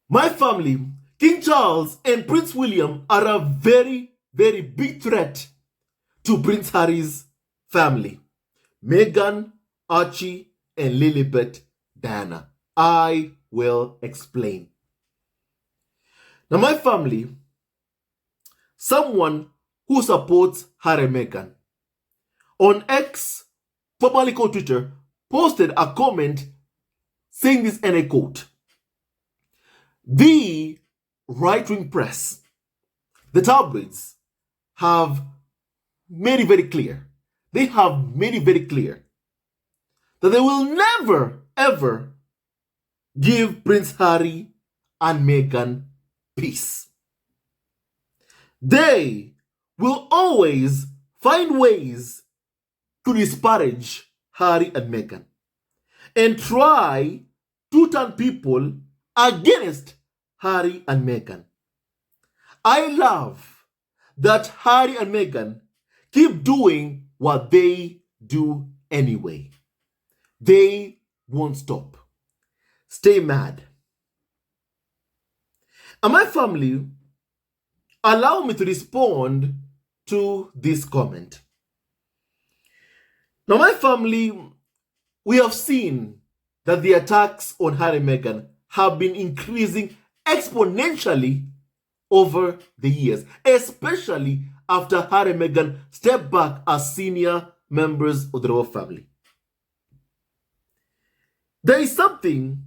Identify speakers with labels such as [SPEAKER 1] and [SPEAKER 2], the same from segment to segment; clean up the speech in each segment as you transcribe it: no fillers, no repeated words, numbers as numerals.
[SPEAKER 1] My family, King Charles and Prince William, are a very, very big threat to Prince Harry's family. Meghan, Archie, and Lilibet Diana. I will explain. Now, my family, someone who supports Harry and Meghan, on X, formerly called Twitter, posted a comment saying this, and I quote: "The right-wing press, the tabloids, have made it very clear. They have made it very clear that they will never, ever give Prince Harry and Meghan peace. They will always find ways to disparage Harry and Meghan and try to turn people against Harry and Meghan. I love that Harry and Meghan keep doing what they do anyway. They won't stop. Stay mad." And my family, allow me to respond to this comment. Now, my family, we have seen that the attacks on Harry and Meghan have been increasing exponentially over the years, especially after Harry and Meghan stepped back as senior members of the royal family. There is something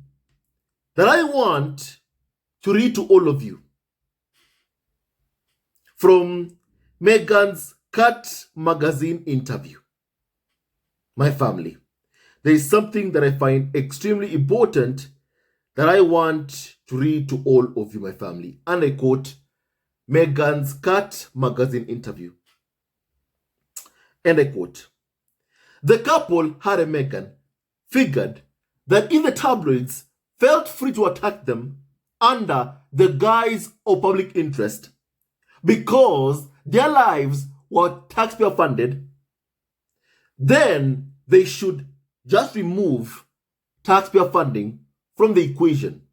[SPEAKER 1] that I want to read to all of you from Meghan's Cut magazine interview. My family, there is something that I find extremely important that I want to read to all of you, my family. And I quote Meghan's Cut magazine interview. And I quote: "The couple, Harry and Meghan, figured that if the tabloids felt free to attack them under the guise of public interest because their lives were taxpayer funded, then they should just remove taxpayer funding from the equation,"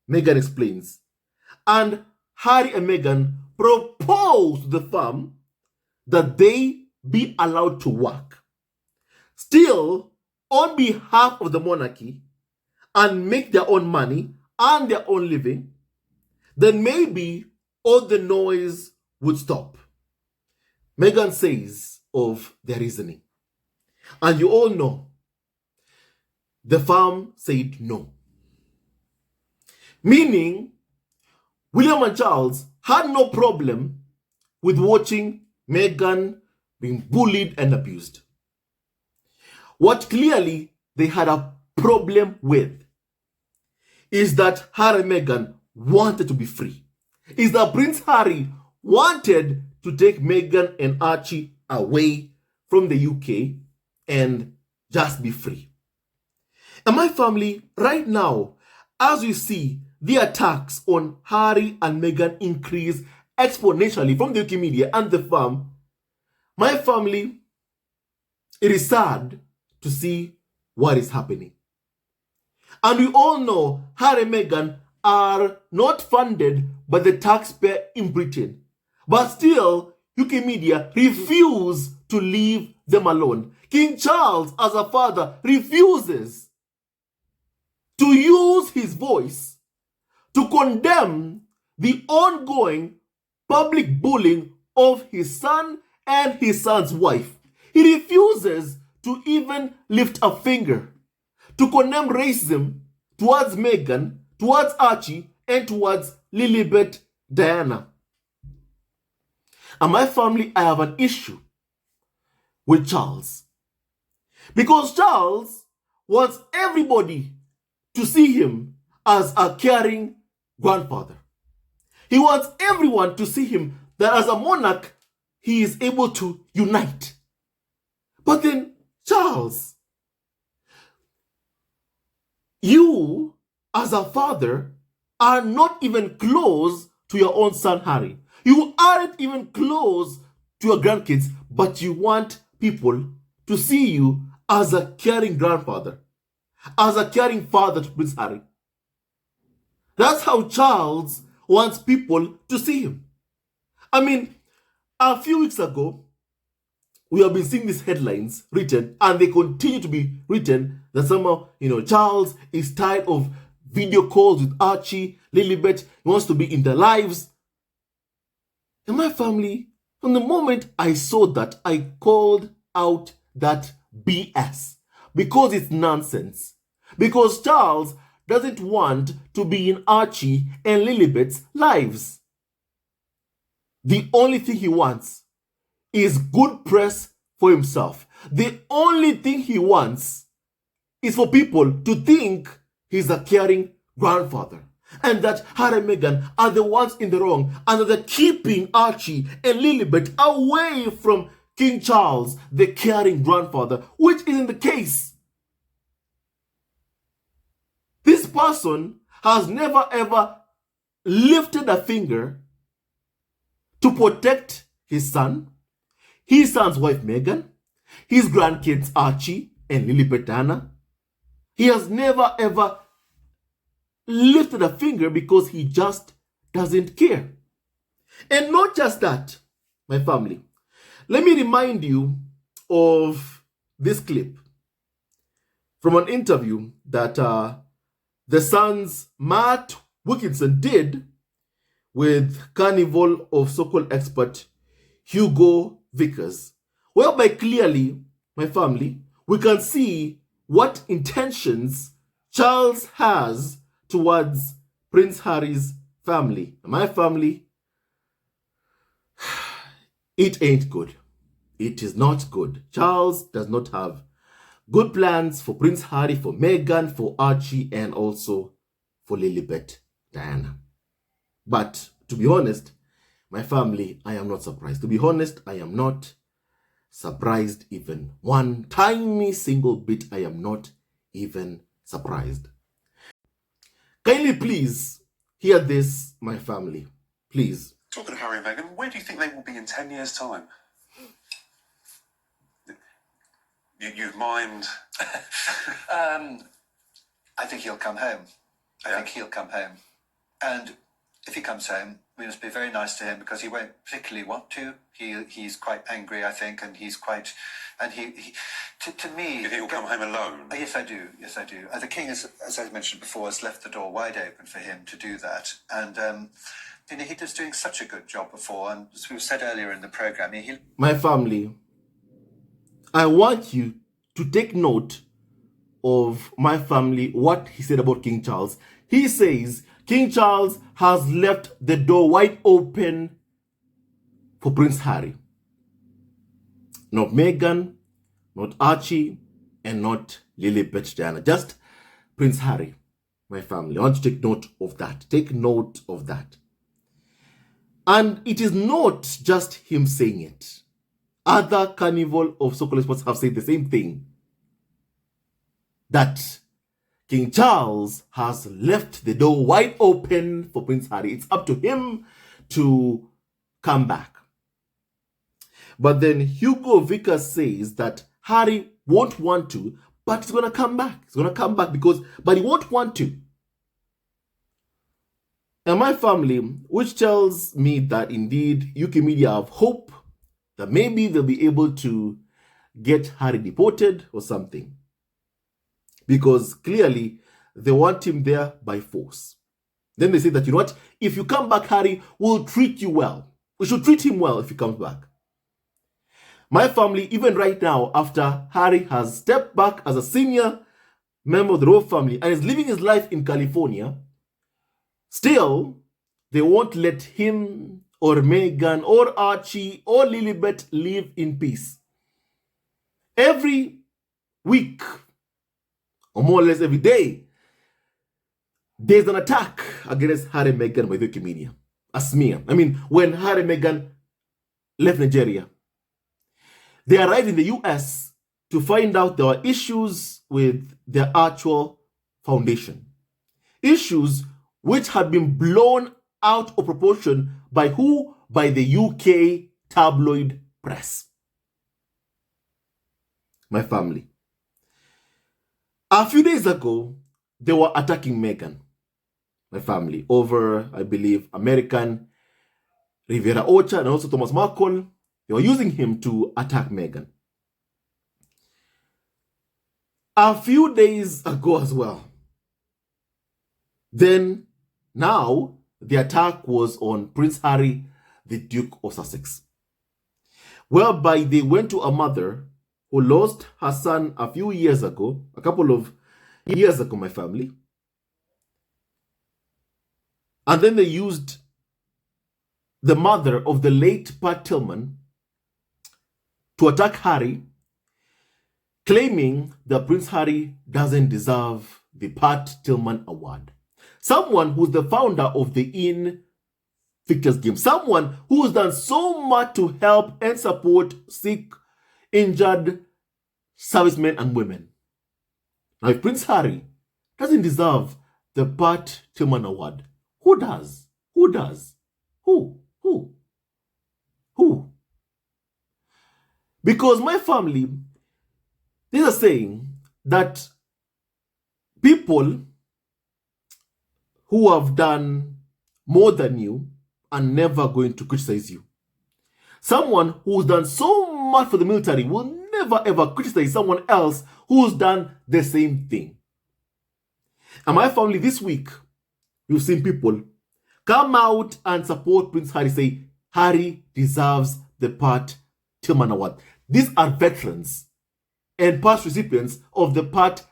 [SPEAKER 1] Meghan explains. And Harry and Meghan proposed to the firm that they be allowed to work still on behalf of the monarchy and make their own money and their own living. Then maybe all the noise would stop. Meghan says of their reasoning. And you all know, the firm said no. Meaning, William and Charles had no problem with watching Meghan being bullied and abused. What clearly they had a problem with is that Harry and Meghan wanted to be free. Is that Prince Harry wanted to take Meghan and Archie away from the UK and just be free. And my family, right now, as you see, the attacks on Harry and Meghan increase exponentially from the UK media and the firm. My family, it is sad to see what is happening. And we all know Harry and Meghan are not funded by the taxpayer in Britain. But still, UK media refuse to leave them alone. King Charles, as a father, refuses to use his voice to condemn the ongoing public bullying of his son and his son's wife. He refuses to even lift a finger to condemn racism towards Meghan, towards Archie, and towards Lilibet Diana. And my family, I have an issue with Charles. Because Charles wants everybody to see him as a caring grandfather. He wants everyone to see him that as a monarch, he is able to unite. But then, Charles, you as a father are not even close to your own son Harry. You aren't even close to your grandkids, but you want people to see you as a caring grandfather, as a caring father to Prince Harry. That's how Charles wants people to see him. I mean, a few weeks ago, we have been seeing these headlines written, and they continue to be written, that somehow, Charles is tired of video calls with Archie, Lilibet, he wants to be in their lives. And my family, from the moment I saw that, I called out that BS, because it's nonsense. Because Charles doesn't want to be in Archie and Lilibet's lives. The only thing he wants is good press for himself. The only thing he wants is for people to think he's a caring grandfather, and that Harry and Meghan are the ones in the wrong, and that they're keeping Archie and Lilibet away from King Charles, the caring grandfather, which isn't the case. This person has never ever lifted a finger to protect his son, his son's wife Meghan, his grandkids Archie and Lilibet Diana. He has never ever lifted a finger because he just doesn't care. And not just that, my family. Let me remind you of this clip from an interview that the Sun's Matt Wilkinson did with Carnival of So-Called expert Hugo Vickers, whereby clearly, my family, we can see what intentions Charles has towards Prince Harry's family. My family, it ain't good. It is not good. Charles does not have good plans for Prince Harry, for Meghan, for Archie, and also for Lilibet Diana. But to be honest, my family, I am not surprised. To be honest, I am not surprised even one tiny single bit. I am not even surprised. Kindly please hear this, my family. Please.
[SPEAKER 2] Talking to Harry and Meghan, where do you think they will be in 10 years' time? You've mimed.
[SPEAKER 3] I think he'll come home. I think he'll come home. And if he comes home, we must be very nice to him, because he won't particularly want to. He's quite angry, I think, and he's quite... And to me...
[SPEAKER 2] You think he'll come home alone?
[SPEAKER 3] Yes, I do. Yes, I do. The King, as I mentioned before, has left the door wide open for him to do that. And, he was doing such a good job before. And as we said earlier in the programme,
[SPEAKER 1] My family, I want you to take note of my family, what he said about King Charles. He says King Charles has left the door wide open for Prince Harry. Not Meghan, not Archie, and not Lilibet Diana. Just Prince Harry, my family. I want you to take note of that. Take note of that. And it is not just him saying it. Other Carnival of So-Called experts have said the same thing. That King Charles has left the door wide open for Prince Harry. It's up to him to come back. But then Hugo Vickers says that Harry won't want to, but he's going to come back. He's going to come back but he won't want to. And my family, which tells me that indeed UK media have hope that maybe they'll be able to get Harry deported or something. Because clearly they want him there by force. Then they say that, you know what, if you come back, Harry, we'll treat you well. We should treat him well if he comes back. My family, even right now, after Harry has stepped back as a senior member of the royal family and is living his life in California, still, they won't let him or Meghan or Archie or Lilibet live in peace. Every week, or more or less every day, there's an attack against Harry and Meghan by the UK media. A smear. I mean, when Harry and Meghan left Nigeria, they arrived in the US to find out there were issues with their actual foundation. Issues which had been blown out of proportion by who? By the UK tabloid press. My family. A few days ago, they were attacking Meghan. my family, over, I believe, American Rivera Ocha and also Thomas Markle. They were using him to attack Meghan. A few days ago as well, then now the attack was on Prince Harry, the Duke of Sussex, whereby they went to a mother who lost her son a few years ago, a couple of years ago, my family. And then they used the mother of the late Pat Tillman to attack Harry, claiming that Prince Harry doesn't deserve the Pat Tillman Award. Someone who's the founder of the Invictus Game, someone who has done so much to help and support sick, injured servicemen and women. Now, if Prince Harry doesn't deserve the Pat Tillman Award, who does? Who does? Who? Because my family, they are saying that people who have done more than you are never going to criticize you. Someone who's done so much for the military will never ever criticize someone else who's done the same thing. And my family this week, you've seen people come out and support Prince Harry, say Harry deserves the Pat Tillman Award. These are veterans and past recipients of the Pat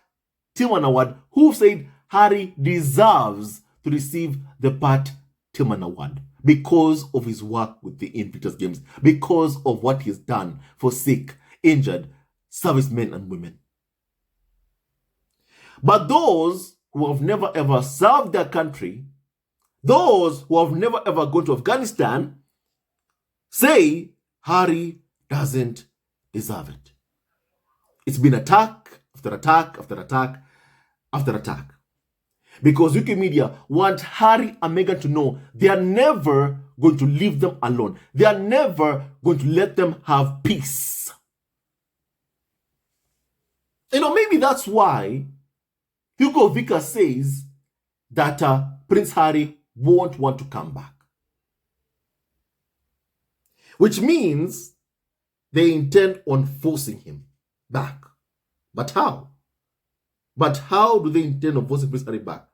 [SPEAKER 1] Tillman Award who said Harry deserves to receive the Pat Tillman Award because of his work with the Invictus Games, because of what he's done for sick, injured servicemen and women. But those who have never ever served their country, those who have never ever gone to Afghanistan, say Harry doesn't deserve it. It's been attack after attack after attack after attack. Because UK media want Harry and Meghan to know they are never going to leave them alone. They are never going to let them have peace. Maybe that's why Hugo Vickers says that Prince Harry won't want to come back. Which means they intend on forcing him back. But how? But how do they intend on forcing Prince Harry back?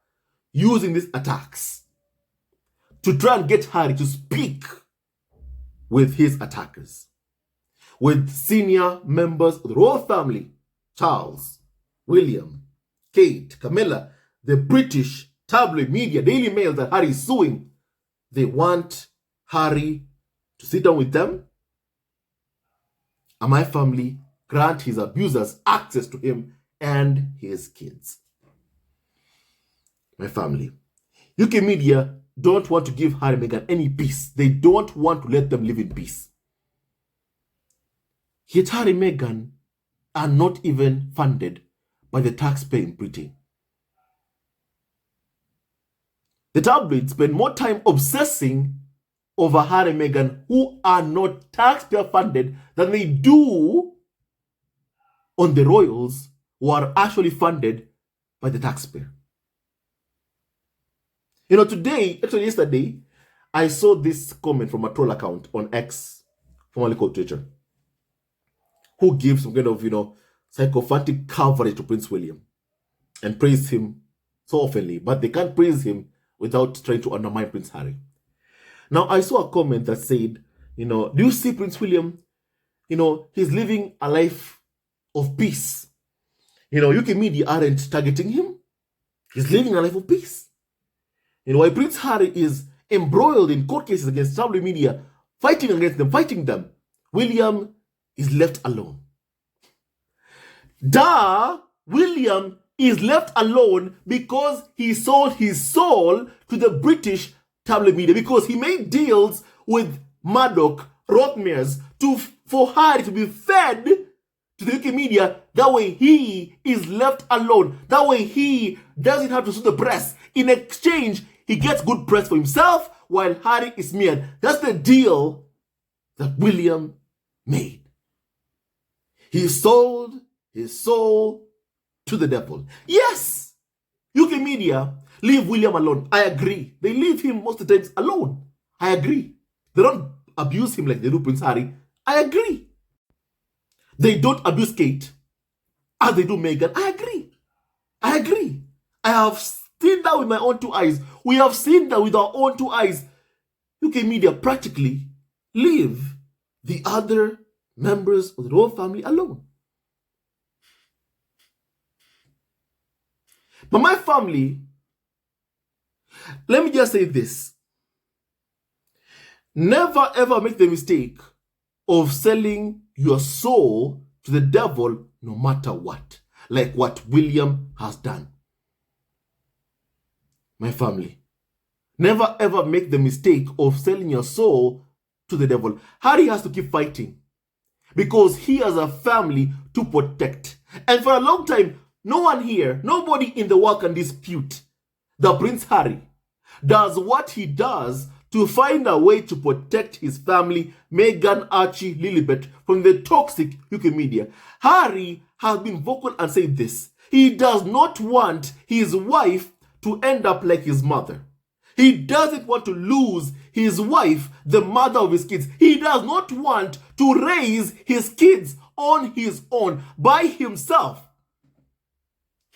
[SPEAKER 1] Using these attacks to try and get Harry to speak with his attackers, with senior members of the royal family, Charles, William, Kate, Camilla, the British tabloid media, Daily Mail that Harry is suing. They want Harry to sit down with them and my family grant his abusers access to him and his kids. My family, UK media don't want to give Harry and Meghan any peace. They don't want to let them live in peace. Yet Harry and Meghan are not even funded by the taxpayer in Britain. The tabloids spend more time obsessing over Harry and Meghan, who are not taxpayer funded, than they do on the royals, who are actually funded by the taxpayer. Yesterday, I saw this comment from a troll account on X, formerly called Twitter, who gives some kind of, sycophantic coverage to Prince William and praise him so oftenly, but they can't praise him without trying to undermine Prince Harry. Now, I saw a comment that said, do you see Prince William? He's living a life of peace. UK media aren't targeting him. He's living a life of peace. While Prince Harry is embroiled in court cases against tabloid media, fighting them, William is left alone. William is left alone because he sold his soul to the British tabloid media, because he made deals with Murdoch, Rothmers, for Harry to be fed to the UK media. That way he is left alone. That way he doesn't have to sue the press. In exchange, he gets good press for himself while Harry is smeared. That's the deal that William made. He sold his soul to the devil. Yes, UK media leave William alone. I agree. They leave him most of the times alone. I agree. They don't abuse him like they do Prince Harry. I agree. They don't abuse Kate as they do Meghan. I agree. I agree. I have seen that with my own two eyes. We have seen that with our own two eyes. UK media practically leave the other members of the royal family alone. But my family, let me just say this. Never ever make the mistake of selling your soul to the devil no matter what. Like what William has done. My family. Never ever make the mistake of selling your soul to the devil. Harry has to keep fighting because he has a family to protect. And for a long time, no one here, nobody in the world can dispute that Prince Harry does what he does to find a way to protect his family, Meghan, Archie, Lilibet, from the toxic UK media. Harry has been vocal and said this. He does not want his wife to end up like his mother. He doesn't want to lose his wife, the mother of his kids. He does not want to raise his kids on his own, by himself.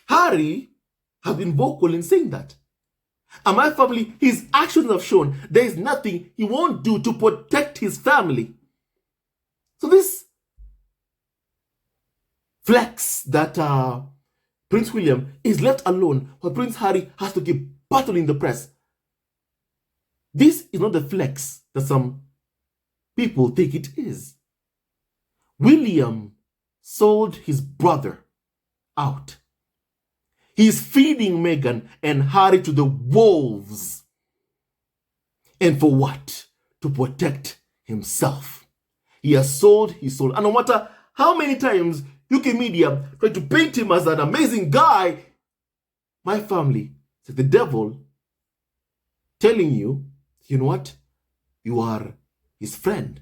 [SPEAKER 1] Harry has been vocal in saying that. And my family, his actions have shown there is nothing he won't do to protect his family. So this flex that Prince William is left alone while Prince Harry has to keep battling the press. This is not the flex that some people think it is. William sold his brother out. He's feeding Meghan and Harry to the wolves. And for what? To protect himself. He has sold his soul. And no matter how many times UK media try to paint him as an amazing guy, my family said the devil telling you, you know what? You are his friend.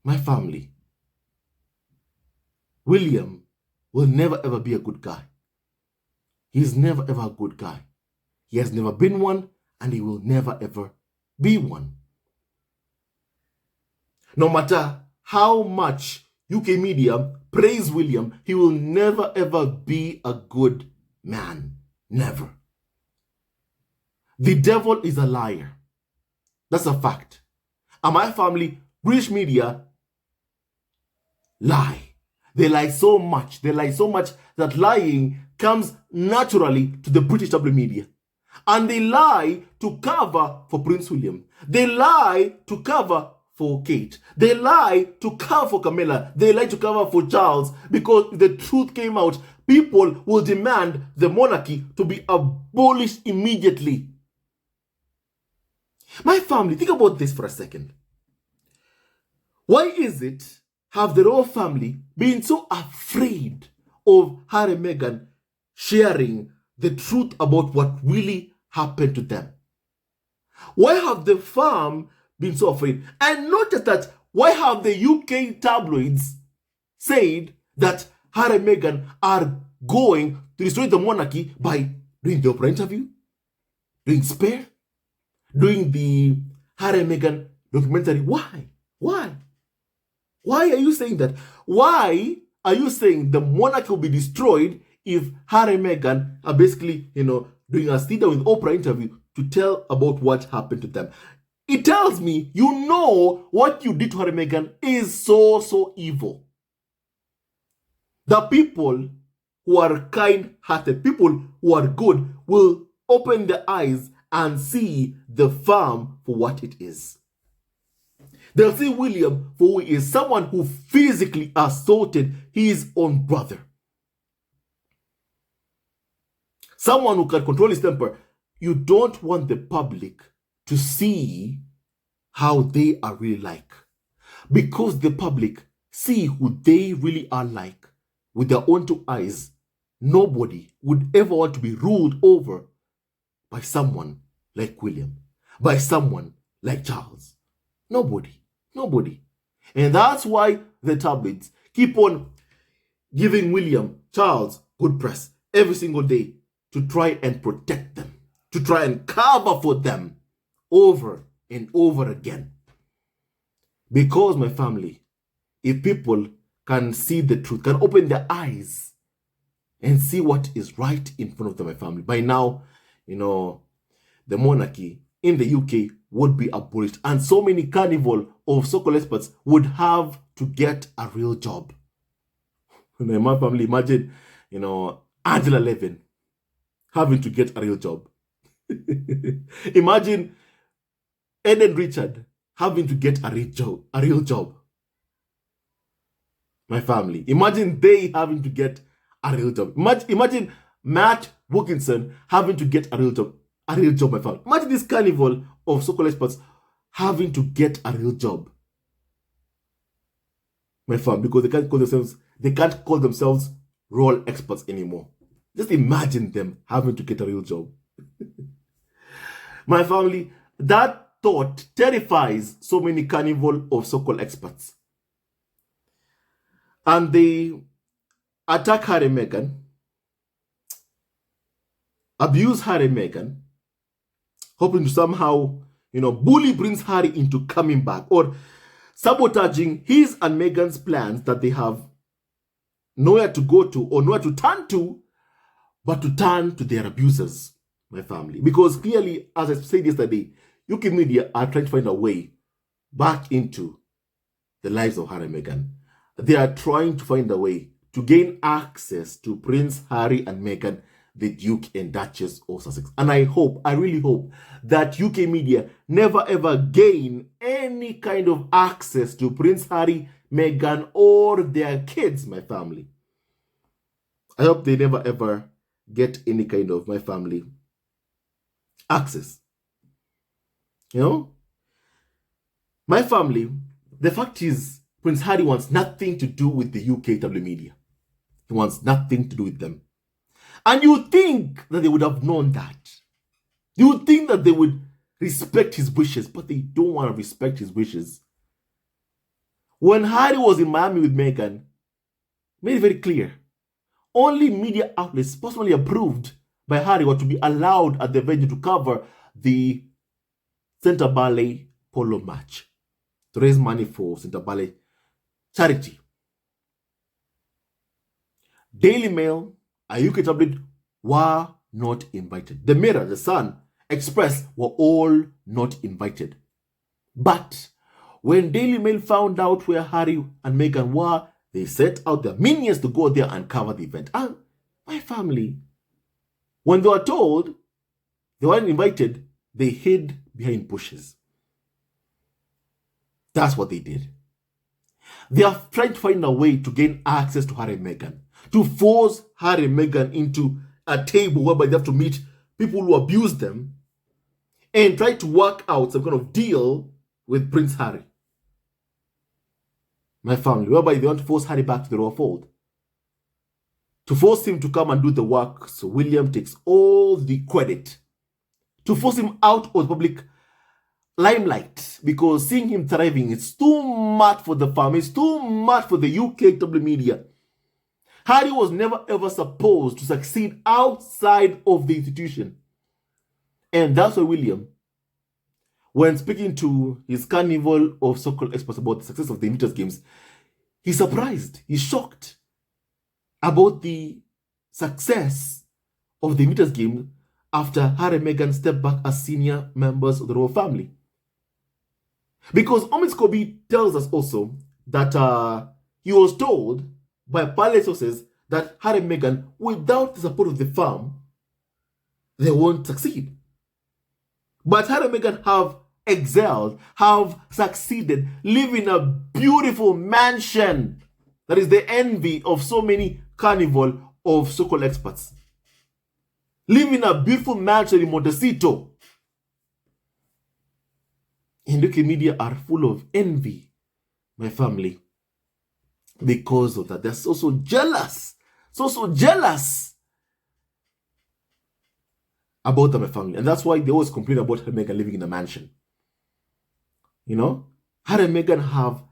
[SPEAKER 1] My family. William will never ever be a good guy. He's never ever a good guy. He has never been one, and he will never ever be one. No matter how much UK media praise William, he will never ever be a good man. Never. The devil is a liar. That's a fact. And my family, British media, lie. They lie so much. They lie so much that lying comes naturally to the British W media. And they lie to cover for Prince William. They lie to cover for Kate. They lie to cover for Camilla. They lie to cover for Charles. Because if the truth came out, people will demand the monarchy to be abolished immediately. My family, think about this for a second. Why is it have the royal family been so afraid of Harry and Meghan sharing the truth about what really happened to them? Why have the farm been so afraid? And not just that, why have the UK tabloids said that Harry and Meghan are going to destroy the monarchy by doing the Oprah interview, doing Spare, doing the Harry and Meghan documentary? Why? Why? Why are you saying that? Why are you saying the monarchy will be destroyed if Harry and Meghan are basically, doing a sit-down with Oprah interview to tell about what happened to them? It tells me you know what you did to Harry and Meghan is so evil. The people who are kind-hearted, people who are good, will open their eyes and see the farm for what it is. They'll see William for who he is, someone who physically assaulted his own brother. Someone who can control his temper. You don't want the public to see how they are really like. Because the public see who they really are like with their own two eyes. Nobody would ever want to be ruled over by someone like William, by someone like Charles. Nobody. And that's why the tabloids keep on giving William, Charles good press every single day to try and protect them, to try and cover for them over and over again. Because, my family, if people can see the truth, can open their eyes and see what is right in front of them, my family, by now, the monarchy in the UK would be abolished, and so many carnival of so-called experts would have to get a real job. My family, imagine, Angela Levin having to get a real job. Imagine Eden Richard having to get a real job. My family, imagine they having to get a real job. Imagine Matt Wilkinson having to get a real job. My family. Imagine this carnival of so-called experts having to get a real job. My family, because they can't call themselves role experts anymore. Just imagine them having to get a real job. My family, that thought terrifies so many carnival of so-called experts. And they attack Harry and Meghan, abuse Harry and Meghan, hoping to somehow, bully Prince Harry into coming back, or sabotaging his and Meghan's plans that they have nowhere to go to or nowhere to turn to, but to turn to their abusers, my family. Because clearly, as I said yesterday, UK media are trying to find a way back into the lives of Harry and Meghan. They are trying to find a way to gain access to Prince Harry and Meghan, the Duke and Duchess of Sussex. And I really hope that UK media never ever gain any kind of access to Prince Harry, Meghan, or their kids, my family. I hope they never ever get any kind of, my family, access. My family, the fact is, Prince Harry wants nothing to do with the UKW media. He wants nothing to do with them. And you think that they would have known that. You would think that they would respect his wishes, but they don't want to respect his wishes. When Harry was in Miami with Meghan, made it very clear, only media outlets personally approved by Harry were to be allowed at the venue to cover the Centre Ballet polo match, to raise money for Centre Ballet charity. Daily Mail, a UK tabloid, were not invited. The Mirror, The Sun, Express were all not invited. But when Daily Mail found out where Harry and Meghan were, they set out their minions to go there and cover the event. And my family, when they were told they weren't invited, they hid behind bushes. That's what they did. They are trying to find a way to gain access to Harry and Meghan, to force Harry and Meghan into a table whereby they have to meet people who abuse them and try to work out some kind of deal with Prince Harry. My family, whereby they want to force Harry back to the royal fold, to force him to come and do the work so William takes all the credit, to force him out of the public limelight, because seeing him thriving is too much for the family, it's too much for the UKW media. Harry was never ever supposed to succeed outside of the institution. And that's why William, when speaking to his carnival of so-called experts about the success of the Invictus Games, he's surprised, he's shocked about the success of the Invictus Games after Harry and Meghan stepped back as senior members of the royal family. Because Omid Scobie tells us also that he was told by palace sources that Harry and Meghan, without the support of the firm, they won't succeed. But Harry and Meghan have excelled, have succeeded, live in a beautiful mansion that is the envy of so many carnival of so-called experts. Live in a beautiful mansion in Montecito. And UK media are full of envy, my family, because of that. They're so jealous, so jealous about them, my family. And that's why they always complain about Harry and Meghan living in a mansion. Harry and Meghan have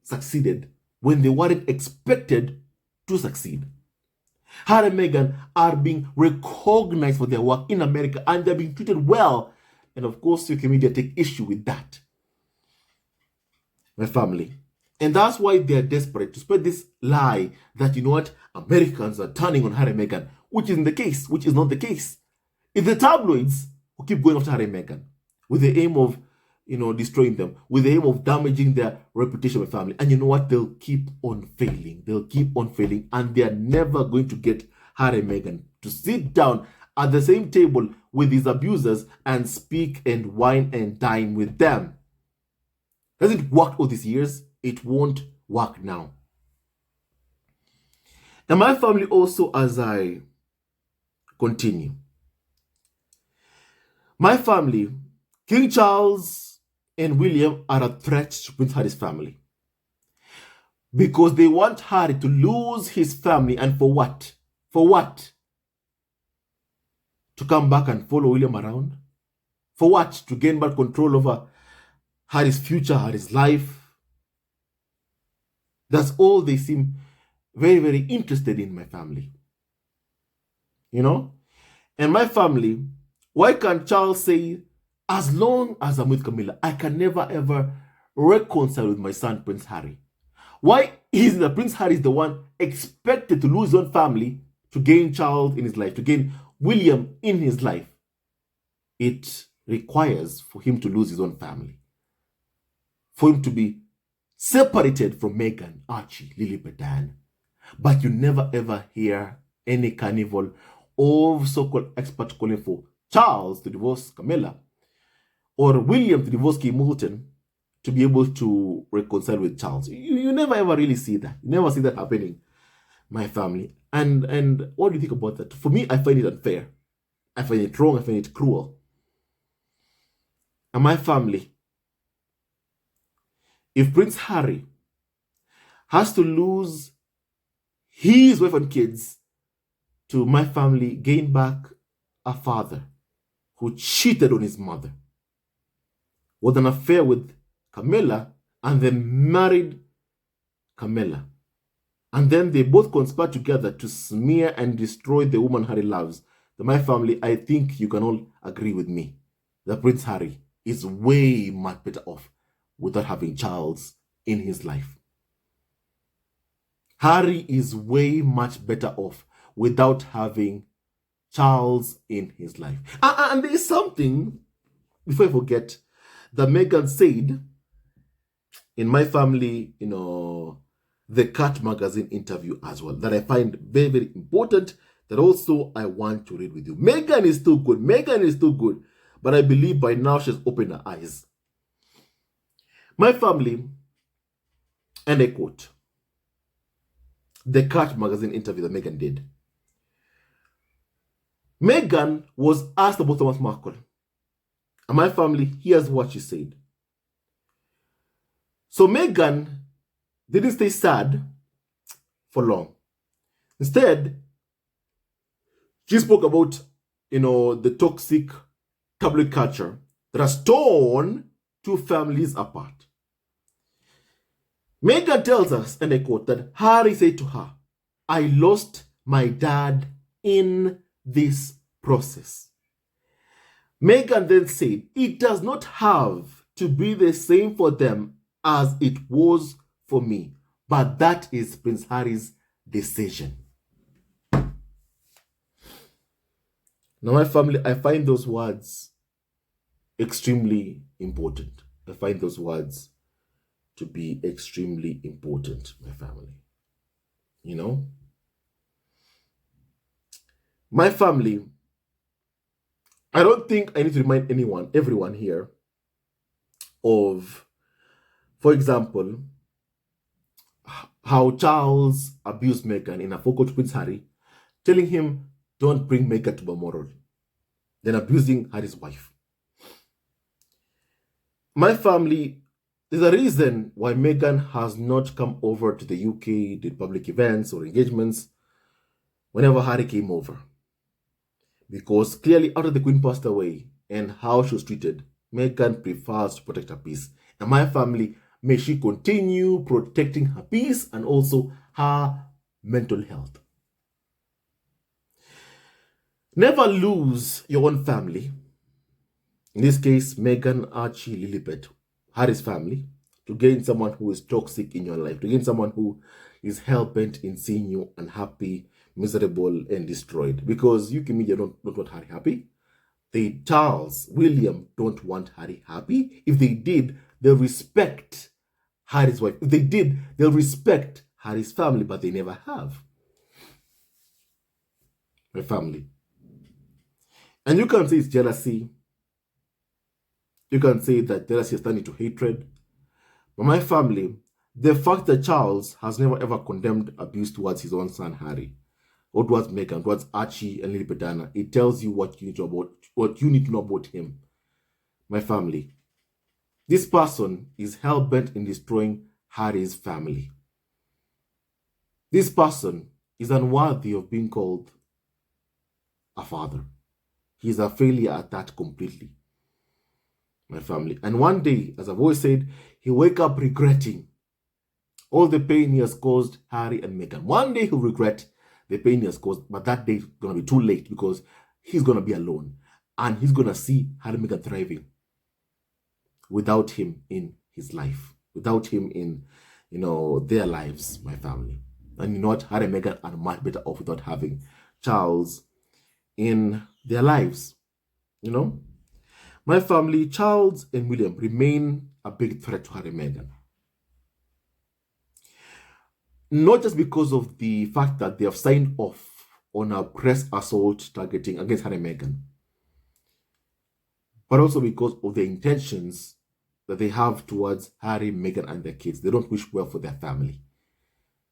[SPEAKER 1] succeeded when they weren't expected to succeed. Harry and Meghan are being recognized for their work in America and they're being treated well. And of course, social media take issue with that. My family. And that's why they're desperate to spread this lie that, you know what, Americans are turning on Harry and Meghan, which isn't the case, which is not the case. It's the tabloids who keep going after Harry and Meghan with the aim of, destroying them, with the aim of damaging their reputation with family. And you know what? They'll keep on failing. They'll keep on failing. And they're never going to get Harry and Meghan to sit down at the same table with these abusers and speak and wine and dine with them. Hasn't worked all these years. It won't work now. And my family also, as I continue, my family, King Charles and William are a threat to Prince Harry's family. Because they want Harry to lose his family. And for what? For what? To come back and follow William around? For what? To gain back control over Harry's future, Harry's life? That's all they seem very, very interested in, my family. And my family, why can't Charles say, as long as I'm with Camilla, I can never ever reconcile with my son, Prince Harry? Why is the Prince Harry the one expected to lose his own family to gain Charles in his life, to gain William in his life? It requires for him to lose his own family, for him to be separated from Meghan, Archie, Lily, Dan. But you never ever hear any carnival of so-called experts calling for Charles to divorce Camilla or William to divorce Kate Middleton to be able to reconcile with Charles. You never ever really see that. You never see that happening, my family. And what do you think about that? For me, I find it unfair. I find it wrong. I find it cruel. And my family, if Prince Harry has to lose his wife and kids to my family gain back a father who cheated on his mother, with an affair with Camilla, and then married Camilla, and then they both conspired together to smear and destroy the woman Harry loves, then my family, I think you can all agree with me that Prince Harry is way much better off without having Charles in his life. Harry is way much better off without having Charles in his life. And there is something, before I forget, that Meghan said in my family, the Cat magazine interview as well, that I find very, very important, that also I want to read with you. Meghan is too good. Meghan is too good. But I believe by now she's opened her eyes. My family, and I quote, the Cat magazine interview that Meghan did. Meghan was asked about Thomas Markle. And my family, here's what she said. So Meghan didn't stay sad for long. Instead, she spoke about, the toxic tabloid culture that has torn two families apart. Meghan tells us, and I quote, that Harry said to her, I lost my dad in this process. Meghan then said, it does not have to be the same for them as it was for me, but that is Prince Harry's decision. Now, my family, I find those words extremely important. I find those words to be extremely important, my family. My family, I don't think I need to remind everyone here of, for example, how Charles abused Meghan in a phone call to Prince Harry, telling him, don't bring Meghan to Balmoral, then abusing Harry's wife. My family, there's a reason why Meghan has not come over to the UK, did public events or engagements whenever Harry came over. Because clearly, after the Queen passed away and how she was treated, Meghan prefers to protect her peace. And my family, may she continue protecting her peace and also her mental health. Never lose your own family. In this case, Meghan, Archie, Lilibet, Harry's family, to gain someone who is toxic in your life, to gain someone who is hell-bent in seeing you unhappy, miserable, and destroyed. Because UK media don't want Harry happy. Charles, William don't want Harry happy. If they did, they'll respect Harry's wife. If they did, they'll respect Harry's family, but they never have. My family. And you can say it's jealousy. You can say that jealousy is turning to hatred. But my family, the fact that Charles has never ever condemned abuse towards his own son Harry, or towards Meghan, towards Archie and Lily Pedana, it tells you what you need to know about him. My family. This person is hell-bent in destroying Harry's family. This person is unworthy of being called a father. He is a failure at that completely. My family. And one day, as I've always said, he'll wake up regretting all the pain he has caused Harry and Meghan. One day he'll regret the pain he has caused, but that day is going to be too late because he's going to be alone. And he's going to see Harry and Meghan thriving without him in his life, without him in, their lives, my family. And you know what? Harry and Meghan are much better off without having Charles in their lives, My family, Charles and William, remain a big threat to Harry and Meghan. Not just because of the fact that they have signed off on a press assault targeting against Harry and Meghan, but also because of the intentions that they have towards Harry, Meghan, and their kids. They don't wish well for their family.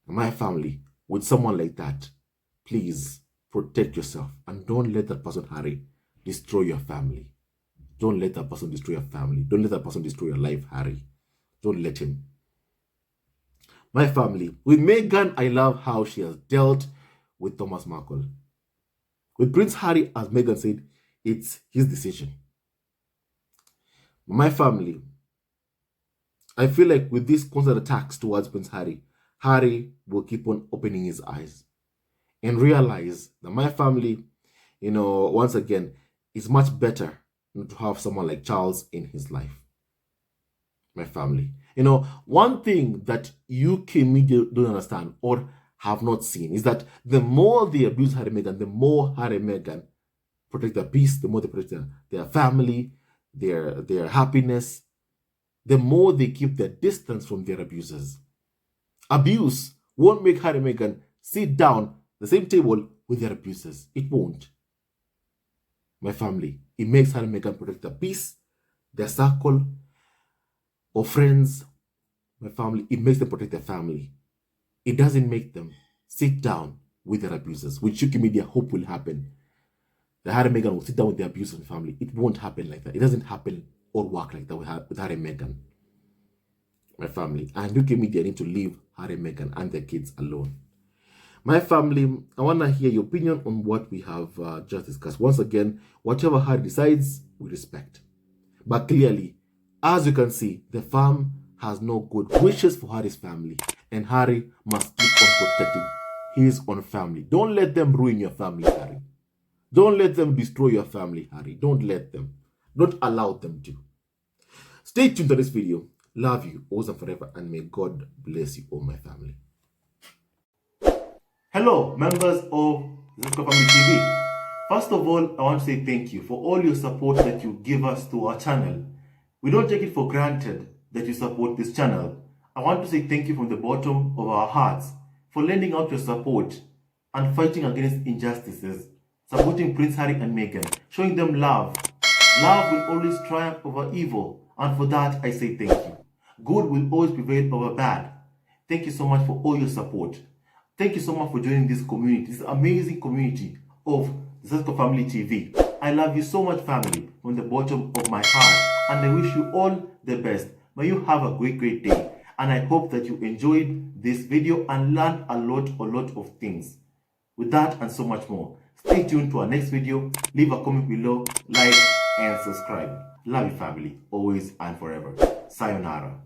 [SPEAKER 1] My family, with someone like that, please protect yourself and don't let that person, Harry, destroy your family. Don't let that person destroy your family. Don't let that person destroy your life, Harry. Don't let him. My family, with Meghan, I love how she has dealt with Thomas Markle. With Prince Harry, as Meghan said, it's his decision. My family, I feel like with these constant attacks towards Prince Harry, Harry will keep on opening his eyes and realize that my family, once again, is much better to have someone like Charles in his life. My family. One thing that UK media don't understand or have not seen is that the more they abuse Harry and Meghan, the more Harry and Meghan protect their peace, the more they protect their family, their happiness, the more they keep their distance from their abusers. Abuse won't make Harry and Meghan sit down the same table with their abusers. It won't. My family, it makes Harry and Meghan protect their peace, their circle of friends. My family, it makes them protect their family. It doesn't make them sit down with their abusers, which UK media hope will happen. The Harry and Meghan will sit down with their abusers and family. It won't happen like that. It doesn't happen or work like that with Harry and Meghan. My family. And UK media need to leave Harry and Meghan and their kids alone. My family, I want to hear your opinion on what we have just discussed. Once again, whatever Harry decides, we respect. But clearly, as you can see, the farm has no good wishes for Harry's family. And Harry must keep on protecting his own family. Don't let them ruin your family, Harry. Don't let them destroy your family, Harry. Don't let them. Don't allow them to. Stay tuned to this video. Love you, always and forever. And may God bless you all, my family. Hello, members of Duchess Family TV. First of all, I want to say thank you for all your support that you give us to our channel. We don't take it for granted that you support this channel. I want to say thank you from the bottom of our hearts for lending out your support and fighting against injustices, supporting Prince Harry and Meghan, showing them love. Love will always triumph over evil, and for that I say thank you. Good will always prevail over bad. Thank you so much for all your support. Thank you so much for joining this community, this amazing community of Duchess Family TV. I love you so much, family, from the bottom of my heart, and I wish you all the best. May you have a great day, and I hope that you enjoyed this video and learned a lot of things. With that and so much more, stay tuned to our next video. Leave a comment below, like and subscribe. Love you, family, always and forever. Sayonara.